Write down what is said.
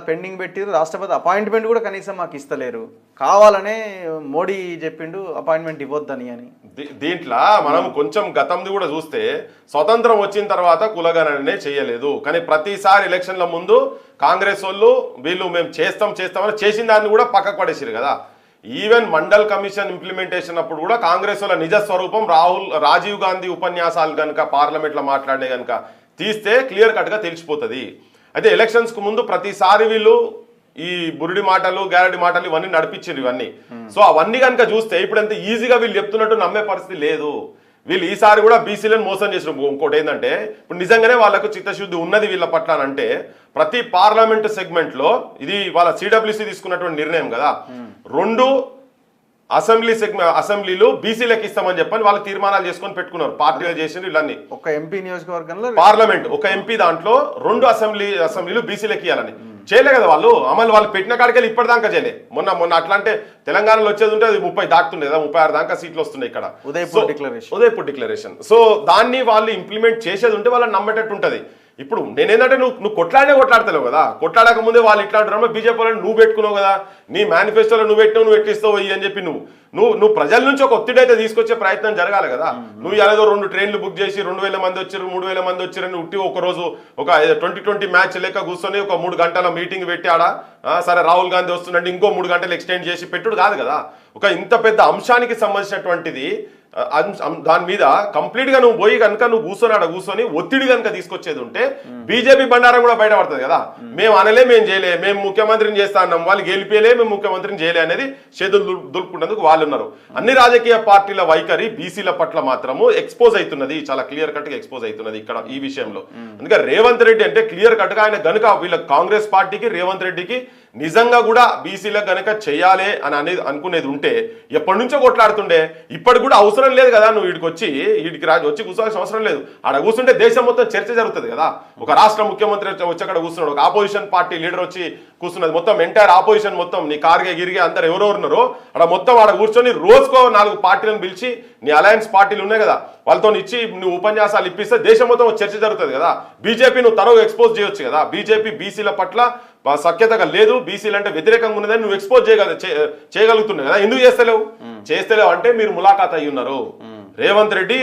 Pending పెట్టిరు, రాష్ట్రపతి appointment కూడా కనీసం మాకు ఇస్తలేరు, కావాలనే మోడీ చెప్పిండు అపాయింట్మెంట్ ఇవ్వద్దని అని. దీంట్లో మనం కొంచెం గతంది కూడా చూస్తే స్వతంత్రం వచ్చిన తర్వాత కులగణనే చేయలేదు, కానీ ప్రతిసారి ఎలక్షన్ల ముందు కాంగ్రెస్ వాళ్ళు వీళ్ళు మేము చేస్తామని చేసిన దాన్ని కూడా పక్కకు పడేసారు కదా. ఈవెన్ మండల్ కమిషన్ ఇంప్లిమెంటేషన్ అప్పుడు కూడా కాంగ్రెస్ వాళ్ళ నిజ స్వరూపం రాజీవ్ గాంధీ ఉపన్యాసాలు కనుక పార్లమెంట్లో మాట్లాడే కనుక తీస్తే క్లియర్ కట్గా తెలిసిపోతుంది. అయితే ఎలక్షన్స్కు ముందు ప్రతిసారి వీళ్ళు ఈ బురుడి మాటలు గ్యారెడి మాటలు ఇవన్నీ నడిపించారు ఇవన్నీ. సో అవన్నీ కనుక చూస్తే ఇప్పుడు ఎంత ఈజీగా వీళ్ళు చెప్తున్నట్టు నమ్మే పరిస్థితి లేదు. వీళ్ళు ఈసారి కూడా బీసీలను మోసం చేసిన. ఇంకోటి ఏంటంటే ఇప్పుడు నిజంగానే వాళ్ళకు చిత్తశుద్ధి ఉన్నది వీళ్ళ పట్ల అంటే ప్రతి పార్లమెంటు సెగ్మెంట్లో ఇది వాళ్ళ సిడబ్ల్యూసీ తీసుకున్నటువంటి నిర్ణయం కదా, 2 అసెంబ్లీలు బీసీలకు ఇస్తామని చెప్పని వాళ్ళు తీర్మానాలు చేసుకొని పెట్టుకున్నారు, పార్టీలు చేసిండ్రు. వీళ్ళని ఒక ఎంపీ నియోజకవర్గంలో పార్లమెంట్ ఒక ఎంపీ దాంట్లో 2 అసెంబ్లీలు బీసీలకు ఇవ్వాలని చేయలే కదా వాళ్ళు. వాళ్ళు పెట్టిన కాడికి ఇప్పటిదాకా చేయలే. మొన్న అట్లా అంటే తెలంగాణలో వచ్చేది ఉంటే అది 30 దాటుతుండే కదా, 36 దాకా సీట్లు వస్తున్నాయి ఇక్కడ ఉదయపూర్ డిక్లరేషన్. సో దాన్ని వాళ్ళు ఇంప్లిమెంట్ చేసేది ఉంటే వాళ్ళని నమ్మేటట్టు ఉంటుంది. ఇప్పుడు నేనేంటంటే నువ్వు కొట్లాడతలేవు కదా, కొట్లాడక ముందే వాళ్ళు ఇట్లా అంటారు. బీజేపీ వాళ్ళని నువ్వు పెట్టుకున్నావు కదా, నీ మేనిఫెస్టోలో నువ్వు పెట్టినావు, నువ్వు ఎట్లిస్తావు అని చెప్పి నువ్వు ప్రజల నుంచి ఒక ఒత్తిడి అయితే తీసుకొచ్చే ప్రయత్నం జరగాలి కదా. నువ్వు ఏదో 2 ట్రైన్లు బుక్ చేసి 2000 మంది వచ్చారు 3000 మంది వచ్చారని ఉట్టి ఒకరోజు ఒక 2020 మ్యాచ్ లెక్క కూర్చొని ఒక 3 గంటల మీటింగ్ పెట్టి ఆడ సరే రాహుల్ గాంధీ వస్తుందంటే ఇంకో 3 గంటలు ఎక్స్టెండ్ చేసి పెట్టుడు కాదు కదా. ఒక ఇంత పెద్ద అంశానికి సంబంధించినటువంటిది దాని మీద కంప్లీట్ గా నువ్వు పోయి కనుక నువ్వు కూర్చొని ఒత్తిడి కనుక తీసుకొచ్చేది ఉంటే బీజేపీ బండారం కూడా బయటపడుతుంది కదా. మేము అనలే, మేము చేయలే, మేము ముఖ్యమంత్రిని చేస్తా అన్నాం, వాళ్ళు గెలిపేలే, మేము ముఖ్యమంత్రిని చేయలే అనేది చేతులు దులుపుకున్నందుకు వాళ్ళు ఉన్నారు. అన్ని రాజకీయ పార్టీల వైఖరి బీసీల పట్ల మాత్రము ఎక్స్పోజ్ అవుతున్నది, చాలా క్లియర్ కట్ గా ఎక్స్పోజ్ అవుతున్నది ఇక్కడ ఈ విషయంలో. అందుకే రేవంత్ రెడ్డి అంటే క్లియర్ కట్ గా ఆయన గనుక వీళ్ళ కాంగ్రెస్ పార్టీకి రేవంత్ రెడ్డికి నిజంగా కూడా బీసీలకు గనక చెయ్యాలి అని అనేది అనుకునేది ఉంటే ఎప్పటి నుంచో కొట్లాడుతుండే. ఇప్పటికి కూడా అవసరం లేదు కదా, నువ్వు వీడికి వచ్చి కూర్చోవాల్సిన అవసరం లేదు. ఆడ కూర్చుంటే దేశం మొత్తం చర్చ జరుగుతుంది కదా. ఒక రాష్ట్ర ముఖ్యమంత్రి వచ్చి అక్కడ కూర్చున్నాడు, ఒక ఆపోజిషన్ పార్టీ లీడర్ వచ్చి కూర్చున్నది, మొత్తం ఎంటైర్ ఆపోజిషన్ మొత్తం నీ కార్గే గిరిగే అందరు ఎవరెవరు ఉన్నారో అక్కడ మొత్తం ఆడ కూర్చొని రోజుకో 4 పార్టీలను పిలిచి నీ అలయన్స్ పార్టీలు ఉన్నాయి కదా వాళ్ళతో ఇచ్చి నువ్వు ఉపన్యాసాలు ఇప్పిస్తే దేశం మొత్తం చర్చ జరుగుతుంది కదా. బీజేపీ నువ్వు తరవు ఎక్స్పోజ్ చేయొచ్చు కదా. బీజేపీ బీసీల పట్ల సఖ్యతగా లేదు, బీసీలు అంటే వ్యతిరేకంగా ఉన్నదని నువ్వు ఎక్స్పోజ్ చేయగలుగుతున్నావు కదా. ఎందుకు చేస్తలేవు అంటే మీరు ములాఖాత్ అయ్యి ఉన్నారు. రేవంత్ రెడ్డి